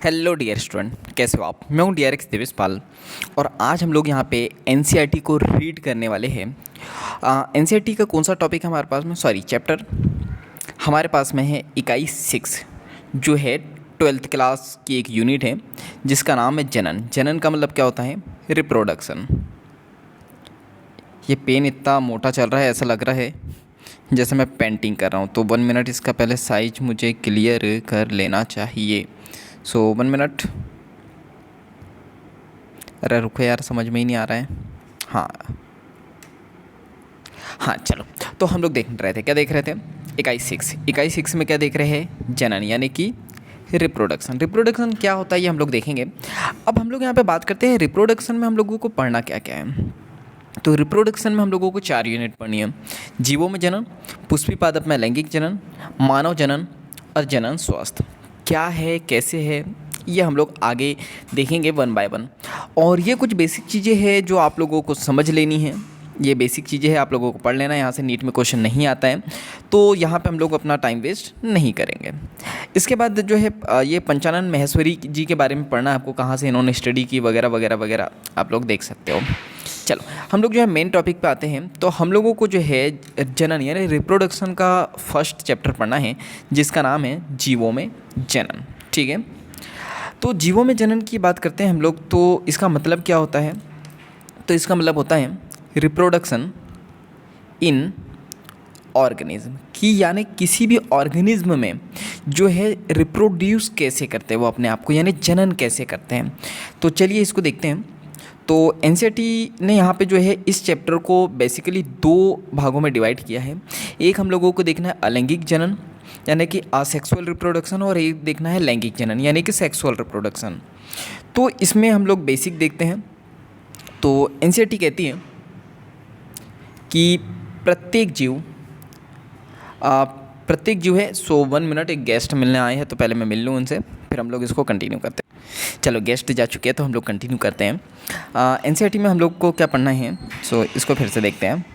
Hello dear student, कैसे हो आप। मैं हूं DRX देवेश पाल और आज हम लोग यहां पे NCERT को रीड करने वाले हैं। NCERT का कौन सा टॉपिक है हमारे पास में, सॉरी चैप्टर हमारे पास में है इकाई 6 जो है 12th क्लास की एक यूनिट है जिसका नाम है जनन। जनन का मतलब क्या होता है, रिप्रोडक्शन। ये पेन इतना मोटा चल रहा है, ऐसा लग रहा है जैसे मैं पेंटिंग कर रहा हूँ। तो 1 मिनट इसका पहले साइज मुझे क्लियर कर लेना चाहिए। सो 1 मिनट। अरे रुको यार, समझ में ही नहीं आ रहा है। हाँ हाँ, चलो। तो हम लोग देख रहे थे, क्या देख रहे थे, इकाई 6 में क्या देख रहे हैं, जनन यानी कि रिप्रोडक्शन। रिप्रोडक्शन क्या होता है ये हम लोग देखेंगे। अब हम लोग यहाँ पे बात करते हैं रिप्रोडक्शन में हम लोगों को पढ़ना क्या क्या है। तो रिप्रोडक्शन में हम लोगों को 4 यूनिट पढ़नी है। जीवों में जनन, पुष्पी पादप में लैंगिक जनन, मानव जनन और जनन स्वास्थ्य। क्या है, कैसे है, ये हम लोग आगे देखेंगे 1 बाय 1। और ये कुछ बेसिक चीज़ें हैं जो आप लोगों को समझ लेनी है। ये बेसिक चीज़ें हैं, आप लोगों को पढ़ लेना है। यहाँ से नीट में क्वेश्चन नहीं आता है, तो यहाँ पे हम लोग अपना टाइम वेस्ट नहीं करेंगे। इसके बाद जो है ये पंचानन महेश्वरी जी के बारे में पढ़ना है आपको, कहाँ से इन्होंने स्टडी की वगैरह वगैरह वगैरह आप लोग देख सकते हो। चलो हम लोग जो है मेन टॉपिक पे आते हैं। तो हम लोगों को जो है जनन यानी रिप्रोडक्शन का फर्स्ट चैप्टर पढ़ना है जिसका नाम है जीवों में जनन। ठीक है, तो जीवों में जनन की बात करते हैं हम लोग। तो इसका मतलब क्या होता है, तो इसका मतलब होता है रिप्रोडक्शन इन ऑर्गेनिज्म की, यानी किसी भी ऑर्गेनिज्म में जो है रिप्रोड्यूस कैसे करते हैं वो अपने आप को, यानी जनन कैसे करते हैं। तो चलिए इसको देखते हैं। तो NCERT ने यहाँ पे जो है इस चैप्टर को बेसिकली 2 भागों में डिवाइड किया है। एक हम लोगों को देखना है अलैंगिक जनन यानी कि असेक्सुअल रिप्रोडक्शन, और एक देखना है लैंगिक जनन यानी कि सेक्सुअल रिप्रोडक्शन। तो इसमें हम लोग बेसिक देखते हैं। तो NCERT कहती है कि प्रत्येक जीव है। सो 1 मिनट, एक गेस्ट मिलने आए हैं तो पहले मैं मिल लूँ उनसे, फिर हम लोग इसको कंटिन्यू करते हैं। चलो गेस्ट जा चुके हैं तो हम लोग कंटिन्यू करते हैं। NCERT में हम लोग को क्या पढ़ना है, सो इसको फिर से देखते हैं।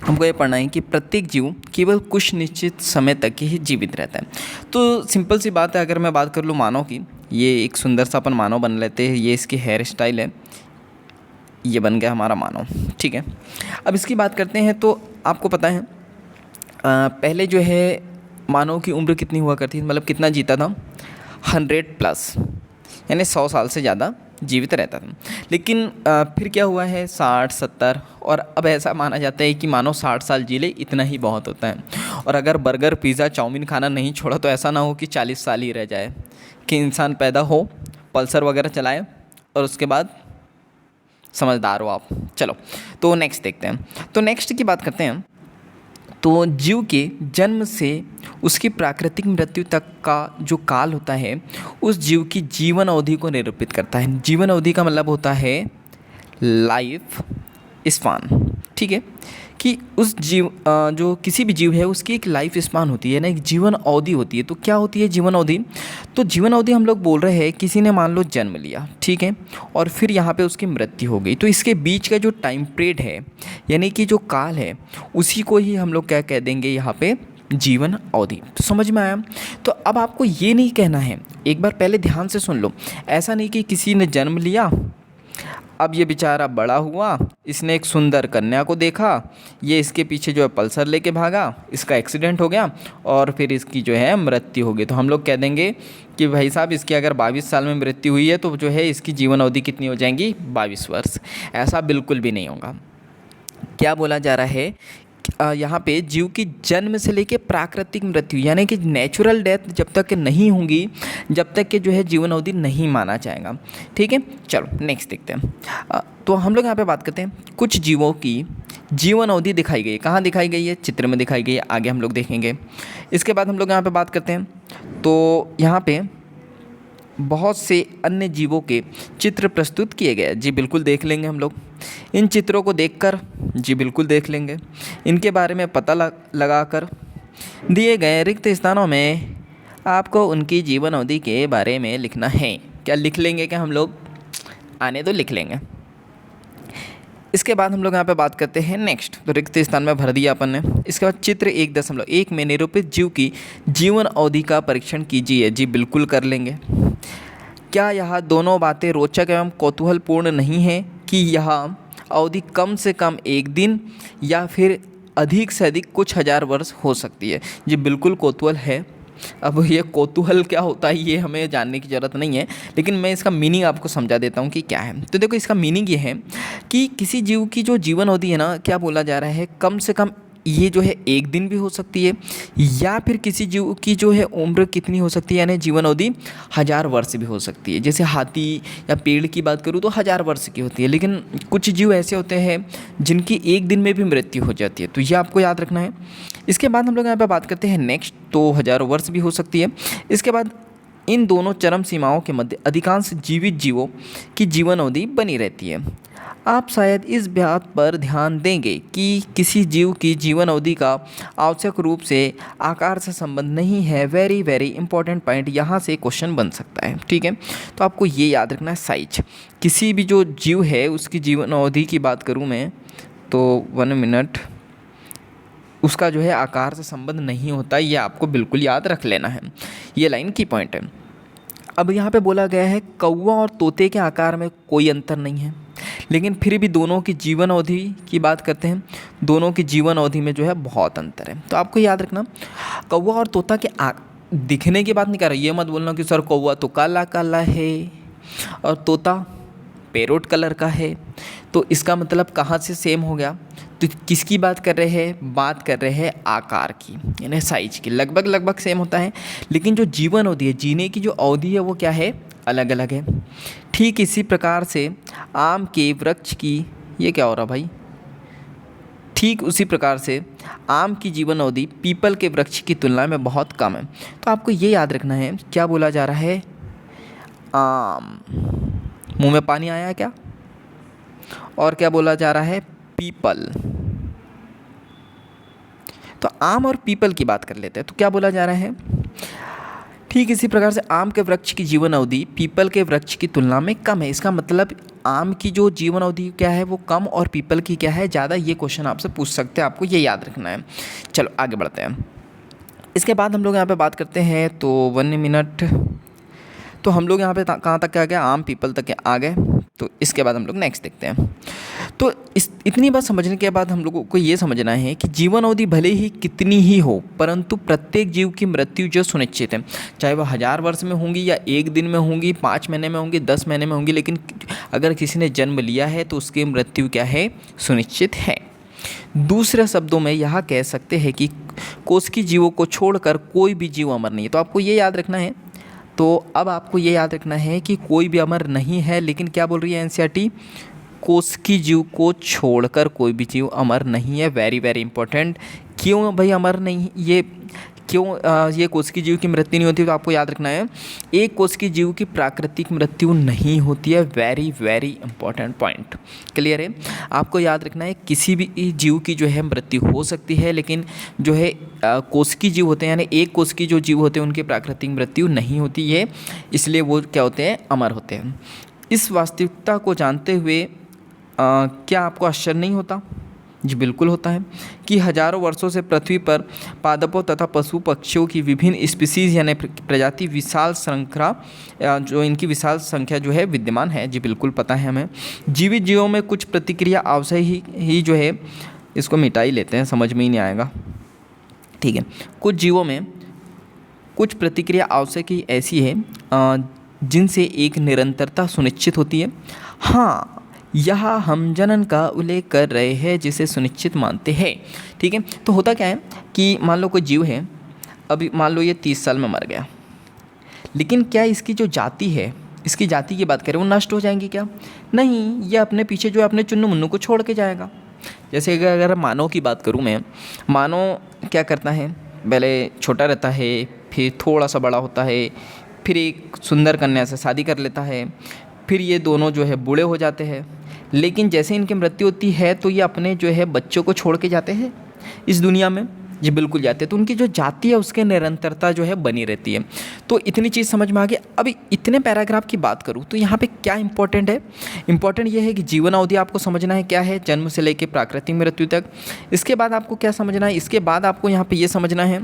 हमको ये पढ़ना है कि प्रत्येक जीव केवल कुछ निश्चित समय तक ही जीवित रहता है। तो सिंपल सी बात है, अगर मैं बात कर लूँ मानव की, ये एक सुंदर सा अपन मानव बन लेते हैं। ये इसकी हेयर स्टाइल है, ये बन गया हमारा मानव। ठीक है, अब इसकी बात करते हैं। तो आपको पता है पहले जो है मानव की उम्र कितनी हुआ करती थी, मतलब कितना जीता था, 100+ यानी 100 साल से ज़्यादा जीवित रहता था। लेकिन फिर क्या हुआ है, 60, 70, और अब ऐसा माना जाता है कि मानो 60 साल जी ले, इतना ही बहुत होता है। और अगर बर्गर, पिज़्ज़ा, चाउमीन खाना नहीं छोड़ा तो ऐसा ना हो कि 40 साल ही रह जाए, कि इंसान पैदा हो, पल्सर वगैरह चलाए और उसके बाद समझदार हो आप। चलो तो नेक्स्ट देखते हैं। तो नेक्स्ट की बात करते हैं। तो जीव के जन्म से उसकी प्राकृतिक मृत्यु तक का जो काल होता है उस जीव की जीवन अवधि को निरूपित करता है। जीवन अवधि का मतलब होता है लाइफ स्पान। ठीक है, कि उस जीव जो किसी भी जीव है उसकी एक लाइफ स्पान होती है ना, एक जीवन अवधि होती है। तो क्या होती है जीवन अवधि, तो जीवन अवधि हम लोग बोल रहे हैं किसी ने मान लो जन्म लिया, ठीक है, और फिर यहाँ पे उसकी मृत्यु हो गई, तो इसके बीच का जो टाइम पीरियड है यानी कि जो काल है उसी को ही हम लोग क्या कह देंगे यहाँ पे, जीवन अवधि। तो समझ में आया। तो अब आपको ये नहीं कहना है, एक बार पहले ध्यान से सुन लो, ऐसा नहीं कि किसी ने जन्म लिया, अब ये बेचारा बड़ा हुआ, इसने एक सुंदर कन्या को देखा, ये इसके पीछे जो है पल्सर लेके भागा, इसका एक्सीडेंट हो गया और फिर इसकी जो है मृत्यु हो गई। तो हम लोग कह देंगे कि भाई साहब इसकी अगर 22 साल में मृत्यु हुई है तो जो है इसकी जीवन अवधि कितनी हो जाएंगी, 22 वर्ष। ऐसा बिल्कुल भी नहीं होगा। क्या बोला जा रहा है, यहाँ पे जीव की जन्म से लेके प्राकृतिक मृत्यु यानी कि नेचुरल डेथ जब तक के नहीं होंगी, जब तक के जो है जीवन अवधि नहीं माना जाएगा। ठीक है, चलो नेक्स्ट देखते हैं। तो हम लोग यहाँ पे बात करते हैं, कुछ जीवों की जीवन अवधि दिखाई गई है। कहाँ दिखाई गई है, चित्र में दिखाई गई है, आगे हम लोग देखेंगे। इसके बाद हम लोग यहाँ पे बात करते हैं। तो यहाँ पे बहुत से अन्य जीवों के चित्र प्रस्तुत किए गए। जी बिल्कुल देख लेंगे हम लोग इन चित्रों को देखकर, जी बिल्कुल देख लेंगे। इनके बारे में पता लगाकर दिए गए रिक्त स्थानों में आपको उनकी जीवन अवधि के बारे में लिखना है। क्या लिख लेंगे, क्या हम लोग, आने तो लिख लेंगे। इसके बाद हम लोग यहाँ पे बात करते हैं नेक्स्ट। तो रिक्त स्थान में भर दिया अपन ने। इसके बाद चित्र 1.1 में निरूपित जीव की जीवन अवधि का परीक्षण कीजिए। जी बिल्कुल कर लेंगे। क्या यह दोनों बातें रोचक एवं कौतूहलपूर्ण नहीं है कि यह अवधि कम से कम एक दिन या फिर अधिक से अधिक कुछ हज़ार वर्ष हो सकती है? जी बिल्कुल कौतूहल है। अब ये कौतूहल क्या होता है ये हमें जानने की ज़रूरत नहीं है, लेकिन मैं इसका मीनिंग आपको समझा देता हूँ कि क्या है। तो देखो, इसका मीनिंग ये है कि किसी जीव की जो जीवन अवधि है ना, क्या बोला जा रहा है, कम से कम ये जो है एक दिन भी हो सकती है, या फिर किसी जीव की जो है उम्र कितनी हो सकती है, यानी जीवन अवधि 1000 वर्ष भी हो सकती है। जैसे हाथी या पेड़ की बात करूँ तो 1000 वर्ष की होती है, लेकिन कुछ जीव ऐसे होते हैं जिनकी एक दिन में भी मृत्यु हो जाती है। तो ये आपको याद रखना है। इसके बाद हम लोग यहाँ पे बात करते हैं नेक्स्ट, तो हज़ारों वर्ष भी हो सकती है। इसके बाद इन दोनों चरम सीमाओं के मध्य अधिकांश जीवित जीवों की जीवन अवधि बनी रहती है। आप शायद इस बात पर ध्यान देंगे कि किसी जीव की जीवन अवधि का आवश्यक रूप से आकार से संबंध नहीं है। वेरी वेरी इंपॉर्टेंट पॉइंट, यहाँ से क्वेश्चन बन सकता है। ठीक है, तो आपको ये याद रखना है, साइज। किसी भी जो जीव है उसकी जीवन अवधि की बात करूँ मैं तो 1 मिनट, उसका जो है आकार से संबंध नहीं होता। ये आपको बिल्कुल याद रख लेना है, ये लाइन की पॉइंट है। अब यहाँ पे बोला गया है कौवा और तोते के आकार में कोई अंतर नहीं है, लेकिन फिर भी दोनों की जीवन अवधि की बात करते हैं, दोनों की जीवन अवधि में जो है बहुत अंतर है। तो आपको याद रखना, कौवा और तोता के दिखने की बात नहीं कर रहा। ये मत बोलना कि सर कौवा तो काला काला है और तोता पैरोट कलर का है, तो इसका मतलब कहाँ से सेम हो गया। तो किसकी बात कर रहे हैं, बात कर रहे हैं आकार की, यानी साइज की। लगभग लगभग सेम होता है, लेकिन जो जीवन अवधि है, जीने की जो अवधि है वो क्या है, अलग अलग है। ठीक इसी प्रकार से आम के वृक्ष की, ये क्या हो रहा भाई, ठीक उसी प्रकार से आम की जीवन अवधि पीपल के वृक्ष की तुलना में बहुत कम है। तो आपको ये याद रखना है, क्या बोला जा रहा है, आम, मुंह में पानी आया क्या, और क्या बोला जा रहा है, पीपल। तो आम और पीपल की बात कर लेते हैं। तो क्या बोला जा रहा है, ठीक इसी प्रकार से आम के वृक्ष की जीवन अवधि पीपल के वृक्ष की तुलना में कम है। इसका मतलब आम की जो जीवन अवधि क्या है वो कम और पीपल की क्या है, ज़्यादा। ये क्वेश्चन आपसे पूछ सकते हैं, आपको ये याद रखना है। चलो आगे बढ़ते हैं। इसके बाद हम लोग यहाँ पे बात करते हैं, तो 1 मिनट, तो हम लोग यहाँ पे कहाँ तक आ गया, आम पीपल तक आ गए। तो इसके बाद हम लोग नेक्स्ट देखते हैं। तो इतनी बात समझने के बाद हम लोगों को ये समझना है कि जीवन अवधि भले ही कितनी ही हो, परंतु प्रत्येक जीव की मृत्यु जो सुनिश्चित है, चाहे वह 1000 वर्ष में होंगी या एक दिन में होंगी, 5 महीने में होंगी, 10 महीने में होंगी, लेकिन अगर किसी ने जन्म लिया है तो उसकी मृत्यु क्या है, सुनिश्चित है। दूसरे शब्दों में यह कह सकते हैं कि कोशिकीय जीवों को छोड़कर कोई भी जीव अमर नहीं है। तो आपको ये याद रखना है। तो अब आपको ये याद रखना है कि कोई भी अमर नहीं है, लेकिन क्या बोल रही है एनसीईआरटी, कोशिकीय जीव को छोड़कर कोई भी जीव अमर नहीं है। Very very important. क्यों भाई अमर नहीं, ये क्यों ये कोशिकीय जीव की मृत्यु नहीं होती, तो आपको याद रखना है, एक कोशिकीय जीव की प्राकृतिक मृत्यु नहीं होती है। Very very important point, clear है। आपको याद रखना है किसी भी जीव की जो है मृत्यु हो सकती है, लेकिन जो है कोशिकीय जीव होते हैं, यानी एक कोशिकीय जो जीव होते हैं उनकी प्राकृतिक मृत्यु नहीं होती है, इसलिए वो क्या होते हैं, अमर होते हैं। इस वास्तविकता को जानते हुए क्या आपको आश्चर्य नहीं होता? जी बिल्कुल होता है कि हजारों वर्षों से पृथ्वी पर पादपों तथा पशु पक्षियों की विभिन्न स्पीसीज यानी प्रजाति विशाल श्रृंखला, जो इनकी विशाल संख्या जो है विद्यमान है। जी बिल्कुल पता है हमें। जीवित जीवों में कुछ प्रतिक्रिया अवश्य ही जो है, इसको मिटा ही लेते हैं, समझ में ही नहीं आएगा, ठीक है। कुछ जीवों में कुछ प्रतिक्रिया आवश्यक ही ऐसी है जिनसे एक निरंतरता सुनिश्चित होती है। हाँ, यह हम जनन का उल्लेख कर रहे हैं जिसे सुनिश्चित मानते हैं, ठीक है। तो होता क्या है कि मान लो कोई जीव है, अभी मान लो ये 30 साल में मर गया, लेकिन क्या इसकी जो जाति है, इसकी जाति की बात करें, वो नष्ट हो जाएंगी क्या? नहीं, ये अपने पीछे जो है अपने चुन्नू मुन्नू को छोड़ के जाएगा। जैसे अगर मानव की बात करूँ मैं, मानव क्या करता है, पहले छोटा रहता है, फिर थोड़ा सा बड़ा होता है, फिर एक सुंदर कन्या से शादी कर लेता है, फिर ये दोनों जो है बूढ़े हो जाते हैं, लेकिन जैसे इनकी मृत्यु होती है तो ये अपने जो है बच्चों को छोड़ के जाते हैं इस दुनिया में। जी बिल्कुल जाते हैं। तो उनकी जो जाति है उसके निरंतरता जो है बनी रहती है। तो इतनी चीज़ समझ में आ गई। अभी इतने पैराग्राफ की बात करूँ तो यहाँ पे क्या इंपॉर्टेंट है, इंपॉर्टेंट ये है कि जीवन अवधि आपको समझना है क्या है, जन्म से लेकर प्राकृतिक मृत्यु तक। इसके बाद आपको क्या समझना है, इसके बाद आपको यहाँ पर ये समझना है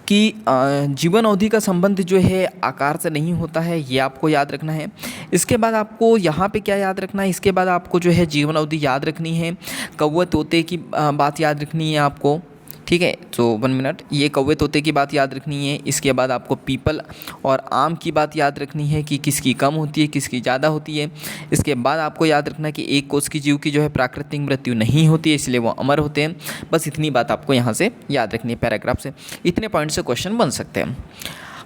कि जीवन अवधि का संबंध जो है आकार से नहीं होता है, ये आपको याद रखना है। इसके बाद आपको यहाँ पे क्या याद रखना है, इसके बाद आपको जो है जीवन अवधि याद रखनी है, कौवे तोते की बात याद रखनी है आपको, ठीक है। तो 1 मिनट, ये कौवे तोते की बात याद रखनी है। इसके बाद आपको पीपल और आम की बात याद रखनी है कि किसकी कम होती है, किसकी ज़्यादा होती है। इसके बाद आपको याद रखना है कि एक कोष की जीव की जो है प्राकृतिक मृत्यु नहीं होती है, इसलिए वो अमर होते हैं। बस इतनी बात आपको यहाँ से याद रखनी है पैराग्राफ से। इतने पॉइंट से क्वेश्चन बन सकते हैं।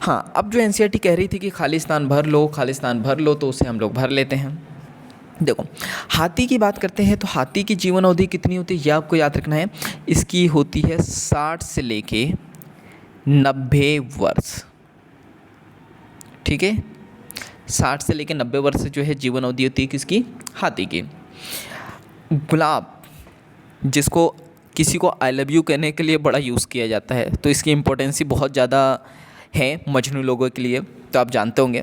हाँ, अब जो एनसीईआरटी कह रही थी कि खाली स्थान भर लो, खाली स्थान भर लो, तो उसे हम लोग भर लेते हैं। देखो, हाथी की बात करते हैं तो हाथी की जीवन अवधि कितनी होती है, यह आपको याद रखना है। इसकी होती है 60 से लेके 90 वर्ष, ठीक है। 60 से लेके 90 वर्ष जो है जीवन अवधि होती है किसकी, हाथी की। गुलाब, जिसको किसी को आई लव यू कहने के लिए बड़ा यूज़ किया जाता है, तो इसकी इम्पोर्टेंसी बहुत ज़्यादा है मजनू लोगों के लिए, तो आप जानते होंगे।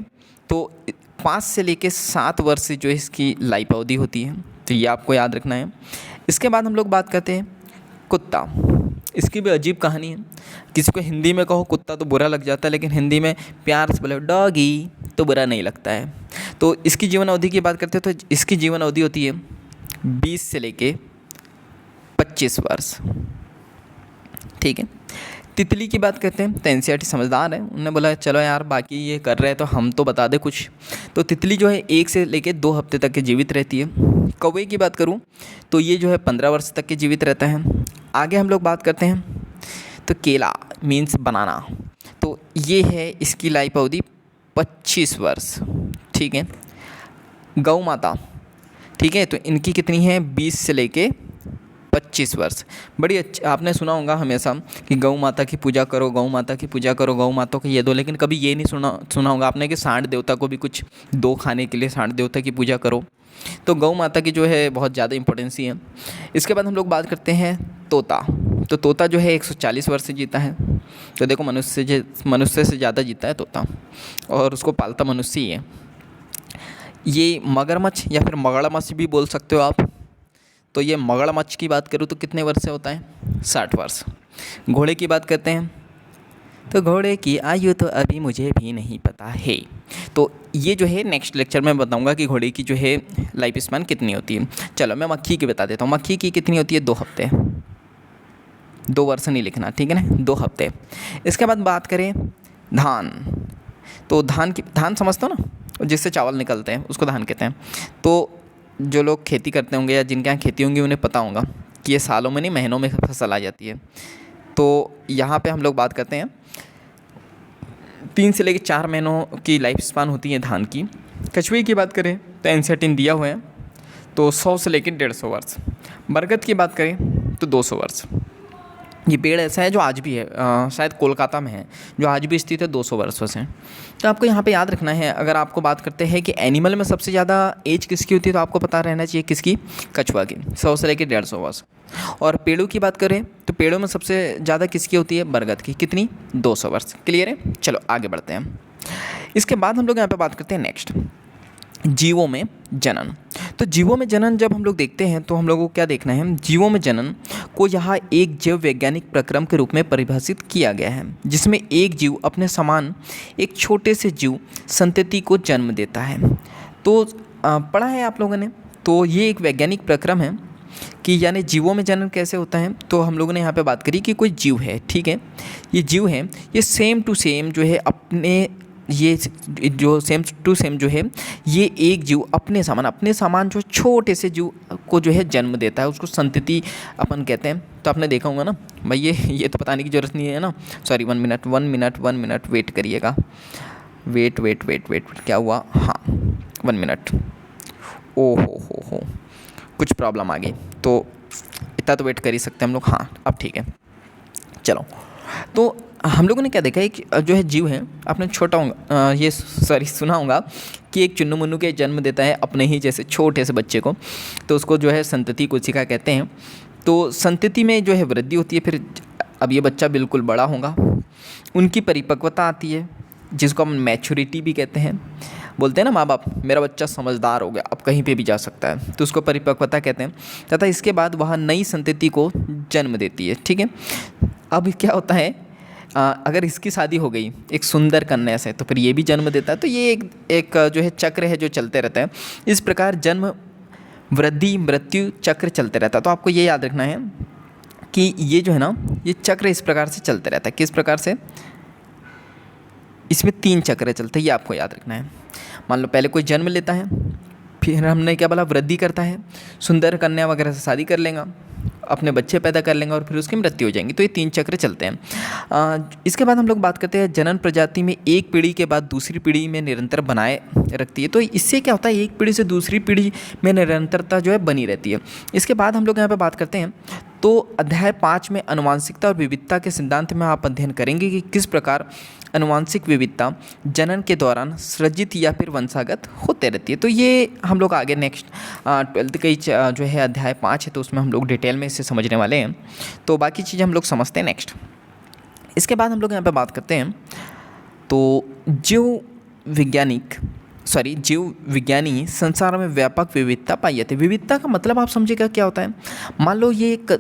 तो 5 से लेके 7 वर्ष जो है इसकी लाइफ अवधि होती है, तो ये आपको याद रखना है। इसके बाद हम लोग बात करते हैं कुत्ता। इसकी भी अजीब कहानी है। किसी को हिंदी में कहो कुत्ता तो बुरा लग जाता है, लेकिन हिंदी में प्यार से बोले डॉगी तो बुरा नहीं लगता है। तो इसकी जीवन अवधि की बात करते हैं तो इसकी जीवन अवधि होती है 20 से लेके 25 वर्ष, ठीक है। तितली की बात करते हैं तो एनसीईआरटी समझदार है, उन्होंने बोला चलो यार बाकी ये कर रहे हैं तो हम तो बता दें कुछ। तो तितली जो है 1 से लेके 2 हफ्ते तक के जीवित रहती है। कौवे की बात करूं तो ये जो है 15 वर्ष तक के जीवित रहता है। आगे हम लोग बात करते हैं तो केला मीन्स बनाना, तो ये है इसकी लाइफ अवधि 25 वर्ष, ठीक है। गौ माता, ठीक है, तो इनकी कितनी है 20 से लेके 25 वर्ष। बड़ी अच्छी, आपने सुना होगा हमेशा कि गौ माता की पूजा करो, गौ माता की पूजा करो, गौ माता को ये दो, लेकिन कभी ये नहीं सुना होगा आपने कि सांड देवता को भी कुछ दो खाने के लिए, सांड देवता की पूजा करो। तो गौ माता की जो है बहुत ज़्यादा इंपॉर्टेंसी है। इसके बाद हम लोग बात करते हैं तोता। तो तोता जो है 140 वर्ष से जीता है। तो देखो मनुष्य से ज़्यादा जीता है तोता, और उसको पालता मनुष्य ही है। ये मगरमच्छ या फिर मगरमच्छ भी बोल सकते हो आप। तो ये मगरमच्छ की बात करूँ तो कितने वर्ष से होता है, 60 वर्ष। घोड़े की बात करते हैं तो घोड़े की आयु तो अभी मुझे भी नहीं पता है। तो ये जो है नेक्स्ट लेक्चर में बताऊंगा कि घोड़े की जो है लाइफ स्पैन कितनी होती है। चलो मैं मक्खी की बता देता हूँ। मक्खी की कितनी होती है, 2 हफ्ते। 2 वर्ष नहीं लिखना, ठीक है ना, 2 हफ्ते। इसके बाद बात करें धान। तो धान समझते हो ना, जिससे चावल निकलते हैं उसको धान कहते हैं। तो जो लोग खेती करते होंगे या जिनके यहाँ खेती होंगी उन्हें पता होगा कि ये सालों में नहीं महीनों में फसल आ जाती है। तो यहाँ पे हम लोग बात करते हैं 3 से लेकर 4 महीनों की लाइफ स्पान होती है धान की। कछुए की बात करें तो एनसीईआरटी दिया हुआ है तो 100 से लेकर 150 वर्ष। बरगद की बात करें तो 200 वर्ष। ये पेड़ ऐसा है जो आज भी है, शायद कोलकाता में है, जो आज भी स्थित है 200 वर्षों से। तो आपको यहाँ पे याद रखना है, अगर आपको बात करते हैं कि एनिमल में सबसे ज़्यादा एज किसकी होती है तो आपको पता रहना चाहिए किसकी, कछुआ की, 100 से लेकर 150 वर्ष। और पेड़ों की बात करें तो पेड़ों में सबसे ज़्यादा किसकी होती है, बरगद की, कितनी, 200 वर्ष। क्लियर है, चलो आगे बढ़ते हैं। इसके बाद हम लोग यहाँ पर बात करते हैं नेक्स्ट, जीवों में जनन। तो जीवों में जनन जब हम लोग देखते हैं तो हम लोगों को क्या देखना है, जीवों में जनन को यहाँ एक जैव वैज्ञानिक प्रक्रम के रूप में परिभाषित किया गया है, जिसमें एक जीव अपने समान एक छोटे से जीव संतति को जन्म देता है। तो पढ़ा है आप लोगों ने, तो ये एक वैज्ञानिक प्रक्रम है कि यानी जीवों में जनन कैसे होता है। तो हम लोगों ने यहाँ पे बात करी कि कोई जीव है, ठीक है, ये जीव है, ये सेम टू सेम जो है अपने, ये जो सेम टू सेम जो है ये एक जीव अपने समान जो छोटे से जीव को जो है जन्म देता है, उसको संतति अपन कहते हैं। तो आपने देखा होगा ना भाई, ये तो बताने की ज़रूरत नहीं है ना। सॉरी, 1 मिनट वेट करिएगा। वेट क्या हुआ, हाँ 1 मिनट। ओ हो कुछ प्रॉब्लम आ गई, तो इतना तो वेट कर ही सकते हैं हम लोग। हाँ अब ठीक है, चलो। तो हम लोगों ने क्या देखा, एक जो है जीव है, आपने सुना होगा कि एक चुन्नू मुन्नू के जन्म देता है अपने ही जैसे छोटे से बच्चे को, तो उसको जो है संतति कोशिका कहते हैं। तो संतति में जो है वृद्धि होती है, फिर अब ये बच्चा बिल्कुल बड़ा होगा, उनकी परिपक्वता आती है, जिसको हम मैच्योरिटी भी कहते हैं। बोलते हैं ना माँ बाप, मेरा बच्चा समझदार हो गया, अब कहीं पे भी जा सकता है, तो उसको परिपक्वता कहते हैं। तथा इसके बाद वह नई संतति को जन्म देती है, ठीक है। अब क्या होता है अगर इसकी शादी हो गई एक सुंदर कन्या से तो फिर ये भी जन्म देता है। तो ये एक जो है चक्र है जो चलते रहता है। इस प्रकार जन्म वृद्धि मृत्यु चक्र चलते रहता है। तो आपको ये याद रखना है कि ये जो है ना, ये चक्र इस प्रकार से चलते रहता है। किस प्रकार से? इसमें 3 चक्र चलते हैं, ये आपको याद रखना है। मान लो पहले कोई जन्म लेता है, फिर हमने क्या बोला, वृद्धि करता है, सुंदर कन्या वगैरह से शादी कर लेगा, अपने बच्चे पैदा कर लेंगे और फिर उसकी मृत्यु हो जाएंगी। तो ये 3 चक्र चलते हैं। इसके बाद हम लोग बात करते हैं जनन प्रजाति में एक पीढ़ी के बाद दूसरी पीढ़ी में निरंतर बनाए रखती है। तो इससे क्या होता है, एक पीढ़ी से दूसरी पीढ़ी में निरंतरता जो है बनी रहती है। इसके बाद हम लोग यहाँ पे बात करते हैं तो अध्याय 5 में आनुवंशिकता और विविधता के सिद्धांत में आप अध्ययन करेंगे कि किस प्रकार आनुवंशिक विविधता जनन के दौरान सृजित या फिर वंशागत होते रहती है। तो ये हम लोग आगे नेक्स्ट 12th का ही जो है अध्याय 5 है, तो उसमें हम लोग डिटेल में इसे समझने वाले हैं। तो बाकी चीज़ें हम लोग समझते हैं नेक्स्ट। इसके बाद हम लोग यहाँ पे बात करते हैं तो जीव विज्ञानी संसार में व्यापक विविधता पाई जाती है। विविधता का मतलब आप समझिएगा क्या होता है। मान लो ये एक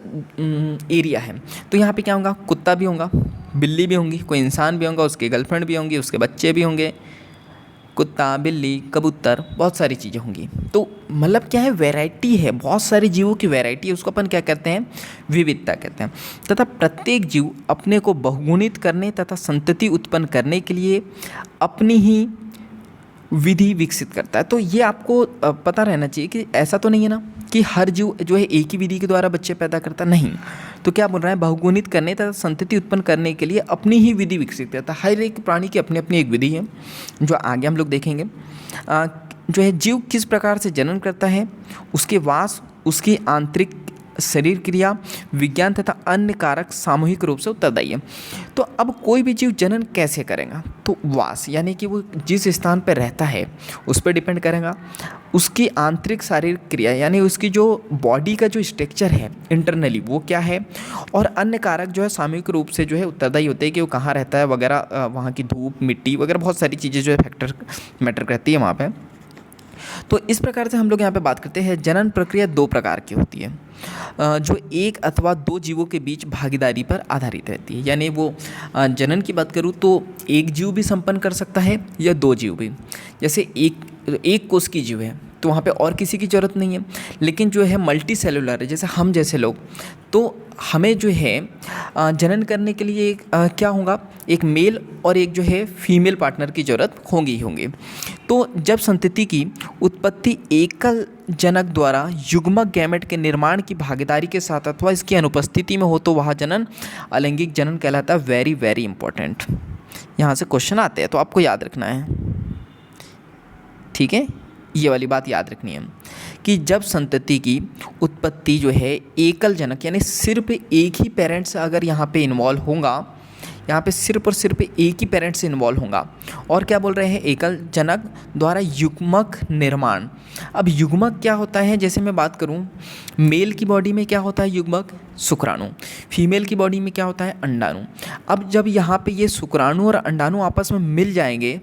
एरिया है, तो यहाँ पे क्या होगा, कुत्ता भी होगा, बिल्ली भी होंगी, कोई इंसान भी होगा, उसकी गर्लफ्रेंड भी होंगी, उसके बच्चे भी होंगे, कुत्ता बिल्ली कबूतर, बहुत सारी चीज़ें होंगी। तो मतलब क्या है, वैरायटी है, बहुत सारे जीवों की वैरायटी है, उसको अपन क्या कहते हैं, विविधता कहते हैं। तथा प्रत्येक जीव अपने को बहुगुणित करने तथा संतति उत्पन्न करने के लिए अपनी ही विधि विकसित करता है। तो ये आपको पता रहना चाहिए कि ऐसा तो नहीं है ना कि हर जीव जो है एक ही विधि के द्वारा बच्चे पैदा करता, नहीं। तो क्या बोल रहा है, बहुगुणित करने तथा संतति उत्पन्न करने के लिए अपनी ही विधि विकसित करता है। हर एक प्राणी की अपनी अपनी एक विधि है, जो आगे हम लोग देखेंगे। जो है जीव किस प्रकार से जनन करता है, उसके वास, उसकी आंतरिक शरीर क्रिया, विज्ञान तथा अन्य कारक सामूहिक रूप से उत्तरदायी है। तो अब कोई भी जीव जनन कैसे करेगा, तो वास यानी कि वो जिस स्थान पर रहता है उस पर डिपेंड करेगा। उसकी आंतरिक शारीरिक क्रिया यानी उसकी जो बॉडी का जो स्ट्रक्चर है इंटरनली वो क्या है, और अन्य कारक जो है सामूहिक रूप से जो है उत्तरदायी होते हैं कि वो कहाँ रहता है वगैरह, वहाँ की धूप मिट्टी वगैरह बहुत सारी चीज़ें जो है फैक्टर मैटर करती है वहाँ पर। तो इस प्रकार से हम लोग यहाँ पे बात करते हैं। जनन प्रक्रिया 2 प्रकार की होती है, जो एक अथवा 2 जीवों के बीच भागीदारी पर आधारित रहती है। यानी वो जनन की बात करूँ तो एक जीव भी संपन्न कर सकता है या 2 जीव भी। जैसे एक कोष की जीव है तो वहाँ पे और किसी की ज़रूरत नहीं है। लेकिन जो है मल्टी सेलुलर है, जैसे हम जैसे लोग, तो हमें जो है जनन करने के लिए क्या होगा, एक मेल और एक जो है फीमेल पार्टनर की ज़रूरत होंगी। तो जब संतति की उत्पत्ति एकल जनक द्वारा युग्मक गैमेट के निर्माण की भागीदारी के साथ अथवा इसकी अनुपस्थिति में हो तो वह जनन अलैंगिक जनन कहलाता है। वेरी वेरी इंपॉर्टेंट, यहाँ से क्वेश्चन आते हैं तो आपको याद रखना है, ठीक है। ये वाली बात याद रखनी है कि जब संतति की उत्पत्ति जो है एकल जनक यानी सिर्फ एक ही पेरेंट्स से अगर यहाँ पे इन्वॉल्व होगा, यहाँ पे सिर्फ और सिर्फ एक ही पेरेंट्स से इन्वॉल्व होगा, और क्या बोल रहे हैं, एकल जनक द्वारा युग्मक निर्माण। अब युग्मक क्या होता है, जैसे मैं बात करूँ, मेल की बॉडी में क्या होता है युग्मक, शुक्राणु, फीमेल की बॉडी में क्या होता है, अंडाणु। अब जब यहाँ पे ये शुक्राणु और अंडाणु आपस में मिल जाएंगे,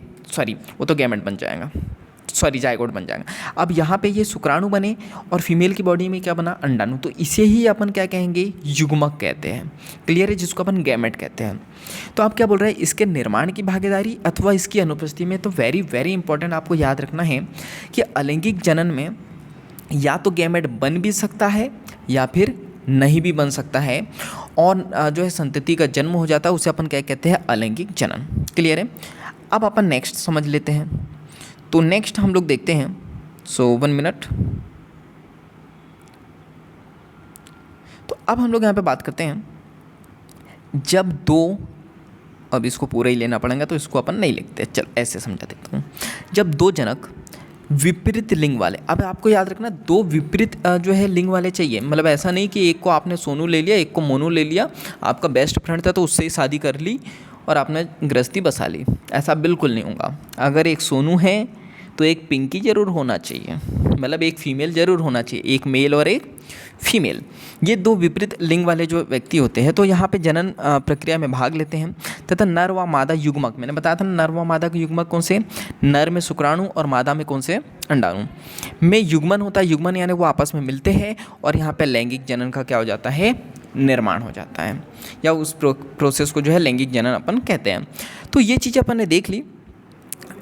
वो तो गैमेट बन जाएगा, जायगोट बन जाएगा। अब यहाँ पे ये शुक्राणु बने और फीमेल की बॉडी में क्या बना, अंडाणु, तो इसे ही अपन क्या कहेंगे, युग्मक कहते हैं। क्लियर है, जिसको अपन गैमेट कहते हैं। तो आप क्या बोल रहे हैं, इसके निर्माण की भागीदारी अथवा इसकी अनुपस्थिति में। तो वेरी वेरी इंपॉर्टेंट आपको याद रखना है कि अलैंगिक जनन में या तो गैमेट बन भी सकता है या फिर नहीं भी बन सकता है, और जो है संतति का जन्म हो जाता है, उसे अपन क्या कहते हैं, अलैंगिक जनन। क्लियर है। अब अपन नेक्स्ट समझ लेते हैं। तो नेक्स्ट हम लोग देखते हैं, 1 मिनट। तो अब हम लोग यहाँ पे बात करते हैं, जब 2, अब इसको पूरा ही लेना पड़ेगा तो इसको अपन नहीं लिखते, चल ऐसे समझा देता हूँ। जब 2 जनक विपरीत लिंग वाले, अब आपको याद रखना 2 विपरीत जो है लिंग वाले चाहिए। मतलब ऐसा नहीं कि एक को आपने सोनू ले लिया, एक को मोनू ले लिया, आपका बेस्ट फ्रेंड था तो उससे ही शादी कर ली और आपने गृहस्थी बसा ली, ऐसा बिल्कुल नहीं होगा। अगर एक सोनू है तो एक पिंकी ज़रूर होना चाहिए, मतलब एक फीमेल ज़रूर होना चाहिए, एक मेल और एक फीमेल। ये 2 विपरीत लिंग वाले जो व्यक्ति होते हैं तो यहाँ पे जनन प्रक्रिया में भाग लेते हैं तथा नर व मादा युग्मक, मैंने बताया था नर व मादा के युग्मक कौन से, नर में शुक्राणु और मादा में कौन से, अंडाणु, में युग्मन होता है, युग्मन यानी वो आपस में मिलते हैं और यहाँ पे लैंगिक जनन का क्या हो जाता है, निर्माण हो जाता है, या उस प्रोसेस को जो है लैंगिक जनन अपन कहते हैं। तो ये चीज़ अपन ने देख ली।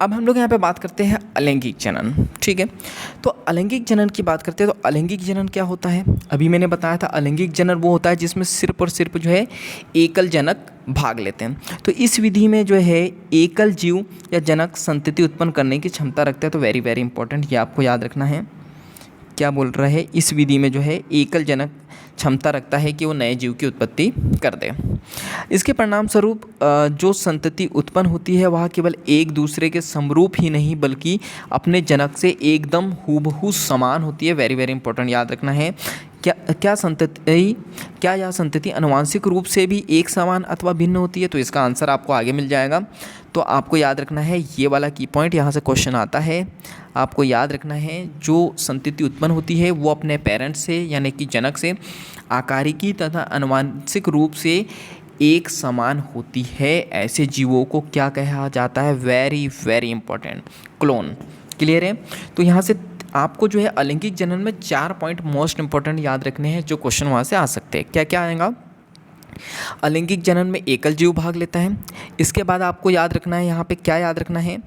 अब हम लोग यहाँ पे बात करते हैं अलैंगिक जनन, ठीक है। तो अलैंगिक जनन की बात करते हैं तो अलैंगिक जनन क्या होता है, अभी मैंने बताया था अलैंगिक जनन वो होता है जिसमें सिर्फ और सिर्फ जो है एकल जनक भाग लेते हैं। तो इस विधि में जो है एकल जीव या जनक संतति उत्पन्न करने की क्षमता रखता है। तो वेरी वेरी इंपॉर्टेंट, ये आपको याद रखना है। क्या बोल रहा है, इस विधि में जो है एकल जनक क्षमता रखता है कि वो नए जीव की उत्पत्ति कर दे। इसके परिणाम स्वरूप जो संतति उत्पन्न होती है वह केवल एक दूसरे के समरूप ही नहीं बल्कि अपने जनक से एकदम हूबहू समान होती है। वेरी वेरी इंपॉर्टेंट, याद रखना है। क्या यह संतति आनुवंशिक रूप से भी एक समान अथवा भिन्न होती है? तो इसका आंसर आपको आगे मिल जाएगा। तो आपको याद रखना है ये वाला की पॉइंट, यहाँ से क्वेश्चन आता है। आपको याद रखना है जो संतति उत्पन्न होती है वो अपने पेरेंट्स से यानी कि जनक से आकारिकी तथा आनुवंशिक रूप से एक समान होती है। ऐसे जीवों को क्या कहा जाता है? Very very important, clone. Clear है? तो यहाँ से आपको जो है अलैंगिक जनन में 4 पॉइंट मोस्ट इंपॉर्टेंट याद रखने हैं जो क्वेश्चन वहाँ से आ सकते हैं। क्या क्या आएगा? अलैंगिक जनन में एकल जीव भाग लेता है। इसके बाद आपको याद रखना है, यहाँ पे क्या याद रखना है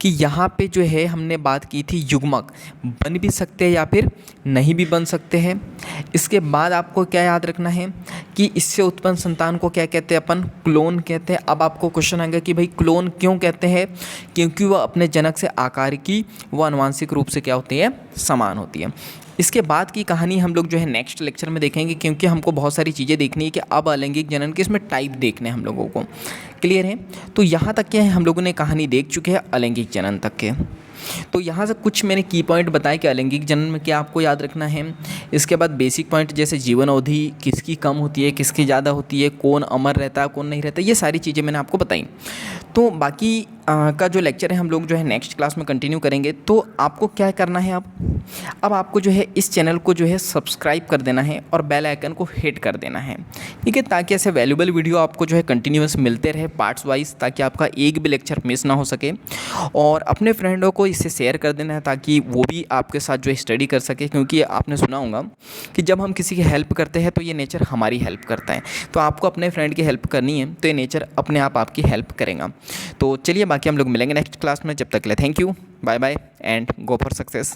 कि यहाँ पे जो है हमने बात की थी युग्मक बन भी सकते हैं या फिर नहीं भी बन सकते हैं। इसके बाद आपको क्या याद रखना है कि इससे उत्पन्न संतान को क्या कहते हैं? अपन क्लोन कहते हैं। अब आपको क्वेश्चन आएगा कि भाई क्लोन क्यों कहते हैं? क्योंकि वह अपने जनक से आकारिकी व आनुवंशिक रूप से क्या होती है? समान होती है। इसके बाद की कहानी हम लोग जो है नेक्स्ट लेक्चर में देखेंगे, क्योंकि हमको बहुत सारी चीज़ें देखनी है कि अब अलैंगिक जनन के इसमें टाइप देखने हैं हम लोगों को। क्लियर है? तो यहाँ तक के हम लोगों ने कहानी देख चुके हैं अलैंगिक जनन तक के। तो यहाँ से कुछ मैंने की पॉइंट बताए कि अलैंगिक जनन में क्या आपको याद रखना है। इसके बाद बेसिक पॉइंट जैसे जीवन अवधि किसकी कम होती है, किसकी ज़्यादा होती है, कौन अमर रहता है, कौन नहीं रहता, ये सारी चीज़ें मैंने आपको बताई। तो बाकी का जो लेक्चर है हम लोग जो है नेक्स्ट क्लास में कंटिन्यू करेंगे। तो आपको क्या करना है, अब आपको जो है इस चैनल को जो है सब्सक्राइब कर देना है और बेल आइकन को हिट कर देना है, ठीक है, ताकि ऐसे वैल्यूबल वीडियो आपको जो है कंटिन्यूअस मिलते रहे पार्ट्स वाइज, ताकि आपका एक भी लेक्चर मिस ना हो सके। और अपने फ्रेंडों को इसे शेयर कर देना है ताकि वो भी आपके साथ जो है स्टडी कर सके, क्योंकि आपने सुना होगा कि जब हम किसी की हेल्प करते हैं तो ये नेचर हमारी हेल्प करता है। तो आपको अपने फ्रेंड की हेल्प करनी है तो ये नेचर अपने आप आपकी हेल्प करेगा। तो चलिए बाकी हम लोग मिलेंगे नेक्स्ट क्लास में। जब तक के लिए thank you, bye bye and go for success.